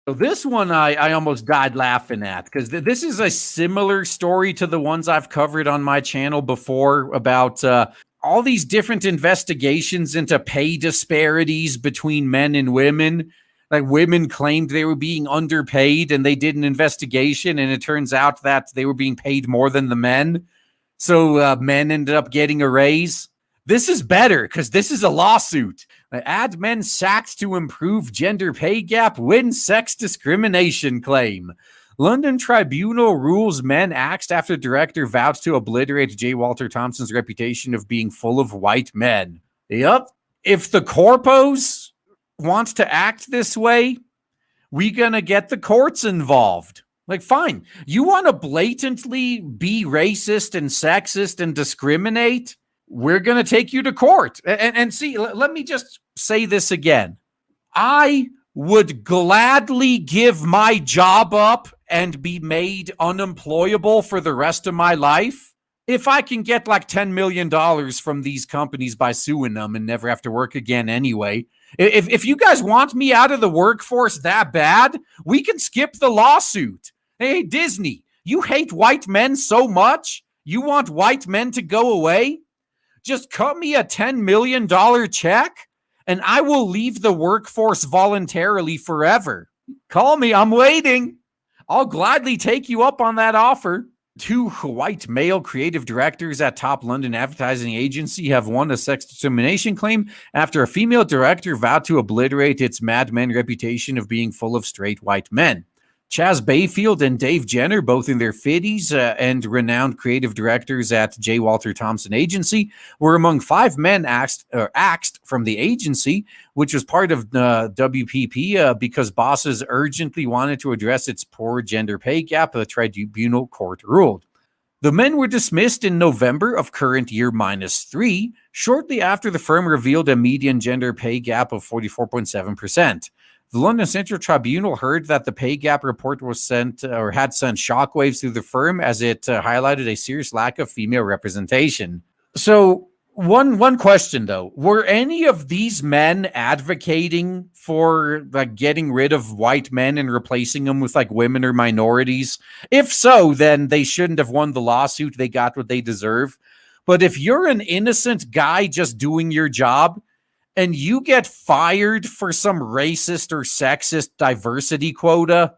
So this one I almost died laughing at because this is a similar story to the ones I've covered on my channel before about all these different investigations into pay disparities between men and women. Like women claimed they were being underpaid and they did an investigation and it turns out that they were being paid more than the men. So men ended up getting a raise. This is better because this is a lawsuit. Ad men sacked to improve gender pay gap, win sex discrimination claim. London Tribunal rules men axed after director vowed to obliterate J. Walter Thompson's reputation of being full of white men. Yep. If the corpos want to act this way, we gonna get the courts involved. Like, fine. You want to blatantly be racist and sexist and discriminate? We're going to take you to court. And see, let me just say this again. I would gladly give my job up and be made unemployable for the rest of my life if I can get like $10 million from these companies by suing them and never have to work again anyway. If you guys want me out of the workforce that bad, we can skip the lawsuit. Hey, Disney, you hate white men so much? You want white men to go away? Just cut me a $10 million check and I will leave the workforce voluntarily forever. Call me. I'm waiting. I'll gladly take you up on that offer. 2 white male creative directors at top London advertising agency have won a sex discrimination claim after a female director vowed to obliterate its Mad Men reputation of being full of straight white men. Chaz Bayfield and Dave Jenner, both in their 50s and renowned creative directors at J. Walter Thompson Agency, were among 5 men axed from the agency, which was part of WPP because bosses urgently wanted to address its poor gender pay gap, the Tribunal court ruled. The men were dismissed in November of current year -3, shortly after the firm revealed a median gender pay gap of 44.7%. The London Central Tribunal heard that the pay gap report was sent or had sent shockwaves through the firm as it highlighted a serious lack of female representation. So one question though, were any of these men advocating for like getting rid of white men and replacing them with like women or minorities? If so, then they shouldn't have won the lawsuit. They got what they deserve. But if you're an innocent guy just doing your job, and you get fired for some racist or sexist diversity quota,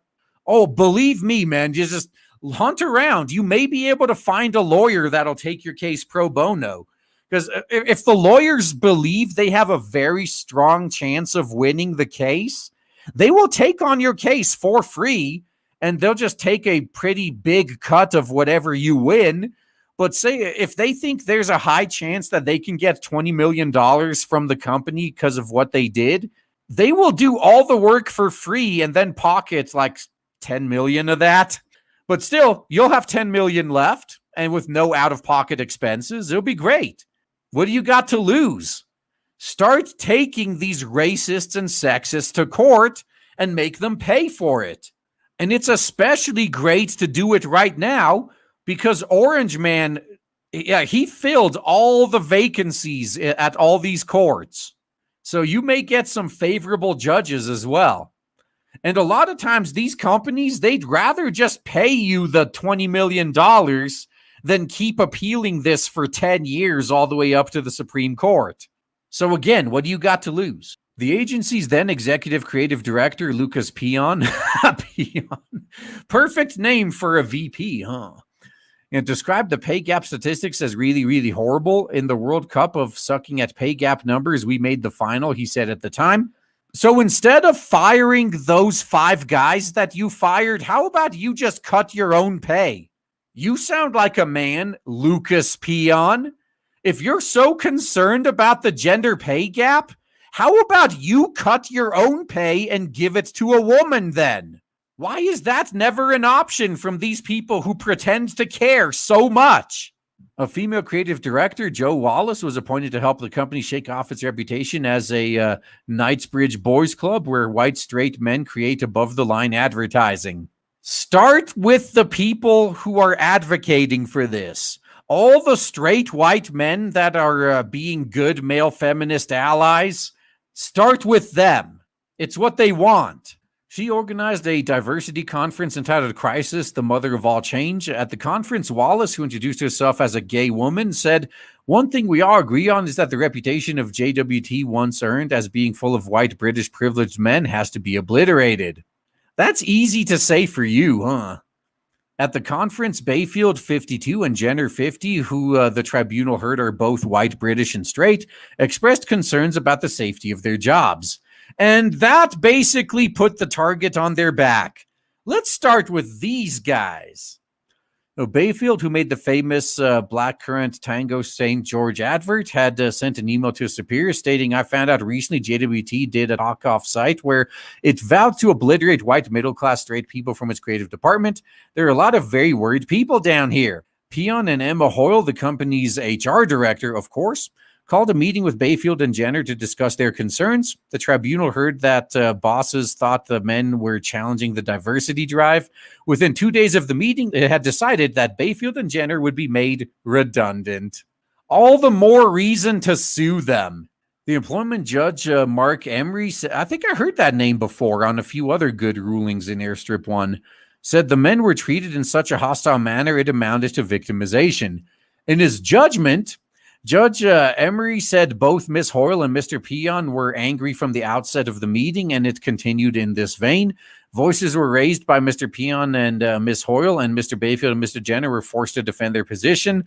oh, believe me, man, you just hunt around. You may be able to find a lawyer that'll take your case pro bono. Because if the lawyers believe they have a very strong chance of winning the case, they will take on your case for free, and they'll just take a pretty big cut of whatever you win. But say if they think there's a high chance that they can get $20 million from the company because of what they did, they will do all the work for free and then pocket like 10 million of that. But still, you'll have 10 million left and with no out-of-pocket expenses. It'll be great. What do you got to lose? Start taking these racists and sexists to court and make them pay for it. And it's especially great to do it right now because Orange Man, yeah, he filled all the vacancies at all these courts. So you may get some favorable judges as well. And a lot of times these companies, they'd rather just pay you the $20 million than keep appealing this for 10 years all the way up to the Supreme Court. So again, what do you got to lose? The agency's then executive creative director, Lucas Peon, perfect name for a VP, huh? And described the pay gap statistics as really, really horrible. In the World Cup of sucking at pay gap numbers, we made the final, he said at the time. So instead of firing those 5 guys that you fired, how about you just cut your own pay? You sound like a man, Lucas Peon. If you're so concerned about the gender pay gap, how about you cut your own pay and give it to a woman then? Why is that never an option from these people who pretend to care so much? A female creative director, Jo Wallace, was appointed to help the company shake off its reputation as a Knightsbridge boys club where white straight men create above-the-line advertising. Start with the people who are advocating for this. All the straight white men that are being good male feminist allies, start with them. It's what they want. She organized a diversity conference entitled Crisis, the Mother of All Change. At the conference, Wallace, who introduced herself as a gay woman, said, "One thing we all agree on is that the reputation of JWT once earned as being full of white British privileged men has to be obliterated." That's easy to say for you, huh? At the conference, Bayfield, 52, and Jenner, 50, who the tribunal heard are both white, British, and straight, expressed concerns about the safety of their jobs. And that basically put the target on their back. Let's start with these guys. Bayfield, who made the famous Blackcurrant Tango St. George advert, had sent an email to a superior stating, "I found out recently JWT did a talk-off site where it vowed to obliterate white middle-class straight people from its creative department. There are a lot of very worried people down here." Peon and Emma Hoyle, the company's HR director, of course, called a meeting with Bayfield and Jenner to discuss their concerns. The tribunal heard that bosses thought the men were challenging the diversity drive. Within 2 days of the meeting, it had decided that Bayfield and Jenner would be made redundant. All the more reason to sue them. The employment judge, Mark Emery, I think I heard that name before on a few other good rulings in Airstrip 1, said the men were treated in such a hostile manner it amounted to victimization. In his judgment, Judge Emery said both Miss Hoyle and Mr. Peon were angry from the outset of the meeting, and it continued in this vein. Voices were raised by Mr. Peon and Miss Hoyle, and Mr. Bayfield and Mr. Jenner were forced to defend their position.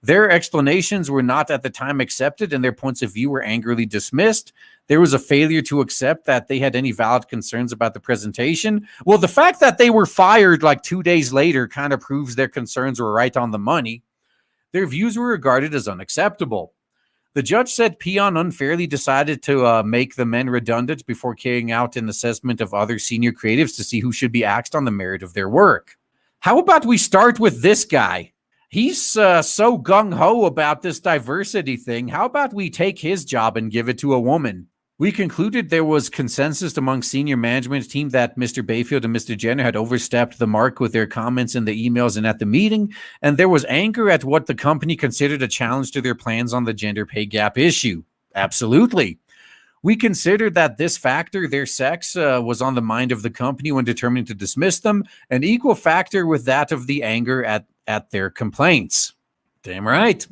Their explanations were not at the time accepted, and their points of view were angrily dismissed. There was a failure to accept that they had any valid concerns about the presentation. Well, the fact that they were fired like 2 days later kind of proves their concerns were right on the money. Their views were regarded as unacceptable. The judge said Peon unfairly decided to make the men redundant before carrying out an assessment of other senior creatives to see who should be axed on the merit of their work. How about we start with this guy? He's so gung-ho about this diversity thing. How about we take his job and give it to a woman? We concluded there was consensus among senior management team that Mr. Bayfield and Mr. Jenner had overstepped the mark with their comments in the emails and at the meeting, and there was anger at what the company considered a challenge to their plans on the gender pay gap issue. Absolutely. We considered that this factor, their sex, was on the mind of the company when determining to dismiss them, an equal factor with that of the anger at their complaints. Damn right.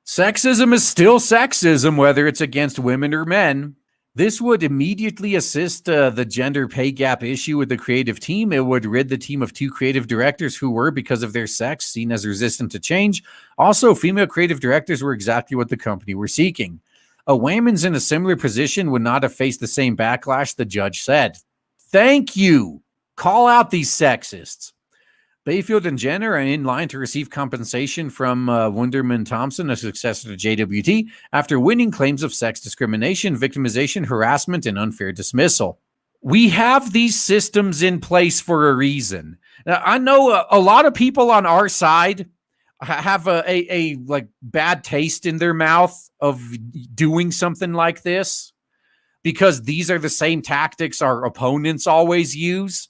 Sexism is still sexism, whether it's against women or men. This would immediately assist the gender pay gap issue with the creative team. It would rid the team of 2 creative directors who were, because of their sex, seen as resistant to change. Also, female creative directors were exactly what the company were seeking. A woman's in a similar position would not have faced the same backlash, the judge said. Thank you. Call out these sexists. Bayfield and Jenner are in line to receive compensation from Wunderman Thompson, a successor to JWT, after winning claims of sex discrimination, victimization, harassment, and unfair dismissal. We have these systems in place for a reason. Now, I know a lot of people on our side have a like bad taste in their mouth of doing something like this because these are the same tactics our opponents always use.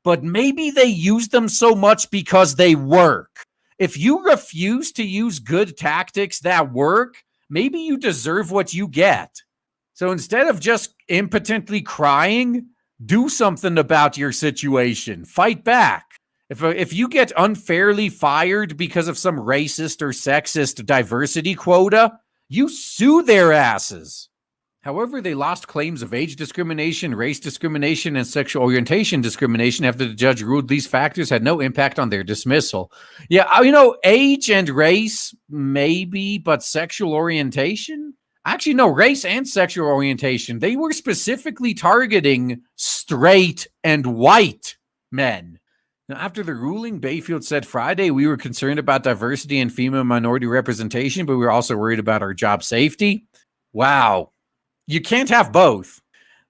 But maybe they use them so much because they work. If you refuse to use good tactics that work, maybe you deserve what you get. So instead of just impotently crying, do something about your situation. Fight back. If you get unfairly fired because of some racist or sexist diversity quota, you sue their asses. However, they lost claims of age discrimination, race discrimination, and sexual orientation discrimination after the judge ruled these factors had no impact on their dismissal. Yeah, age and race, maybe, but sexual orientation? Actually, no, race and sexual orientation. They were specifically targeting straight and white men. Now, after the ruling, Bayfield said Friday, "We were concerned about diversity and female minority representation, but we were also worried about our job safety." Wow. You can't have both.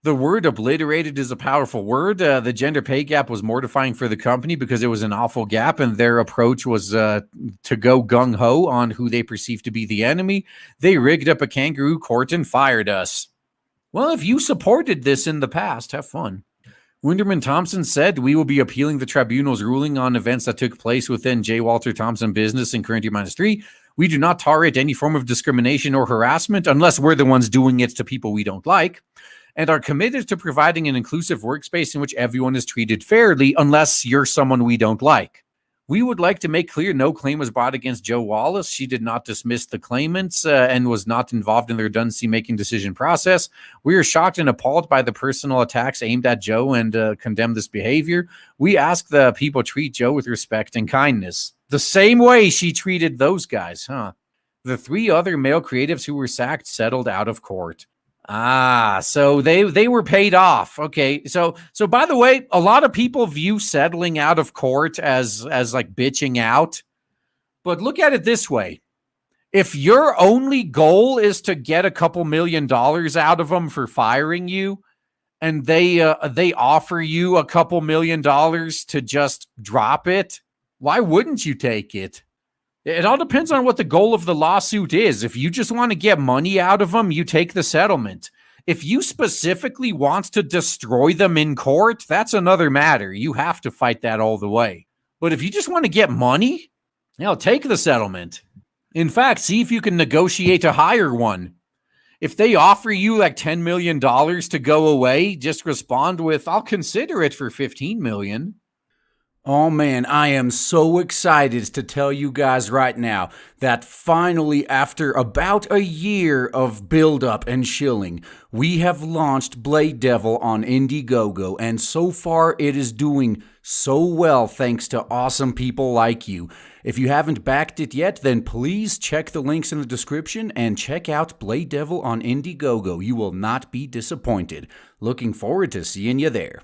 The word obliterated is a powerful word. The gender pay gap was mortifying for the company because it was an awful gap, and their approach was to go gung-ho on who they perceived to be the enemy. They rigged up a kangaroo court and fired us. Well, if you supported this in the past, have fun. Wunderman Thompson said, "We will be appealing the tribunal's ruling on events that took place within J. Walter Thompson business in current year-3. We do not tolerate any form of discrimination or harassment unless we're the ones doing it to people we don't like. and are committed to providing an inclusive workspace in which everyone is treated fairly, unless you're someone we don't like. We would like to make clear no claim was brought against Jo Wallace. She did not dismiss the claimants and was not involved in the redundancy-making decision process. We are shocked and appalled by the personal attacks aimed at Jo and condemn this behavior. We ask the people treat Jo with respect and kindness. The same way she treated those guys, huh? The 3 other male creatives who were sacked settled out of court. So they were paid off. Okay. So by the way, a lot of people view settling out of court as like bitching out. But look at it this way. If your only goal is to get a couple $1 million out of them for firing you, and they offer you a couple $1 million to just drop it, why wouldn't you take it? It all depends on what the goal of the lawsuit is. If you just want to get money out of them, you take the settlement. If you specifically want to destroy them in court, that's another matter. You have to fight that all the way. But if you just want to get money, take the settlement. In fact, see if you can negotiate a higher one. If they offer you like $10 million to go away, just respond with, I'll consider it for $15 million. Oh man, I am so excited to tell you guys right now that finally, after about a year of build-up and shilling, we have launched Blade Devil on Indiegogo, and so far it is doing so well thanks to awesome people like you. If you haven't backed it yet, then please check the links in the description and check out Blade Devil on Indiegogo. You will not be disappointed. Looking forward to seeing you there.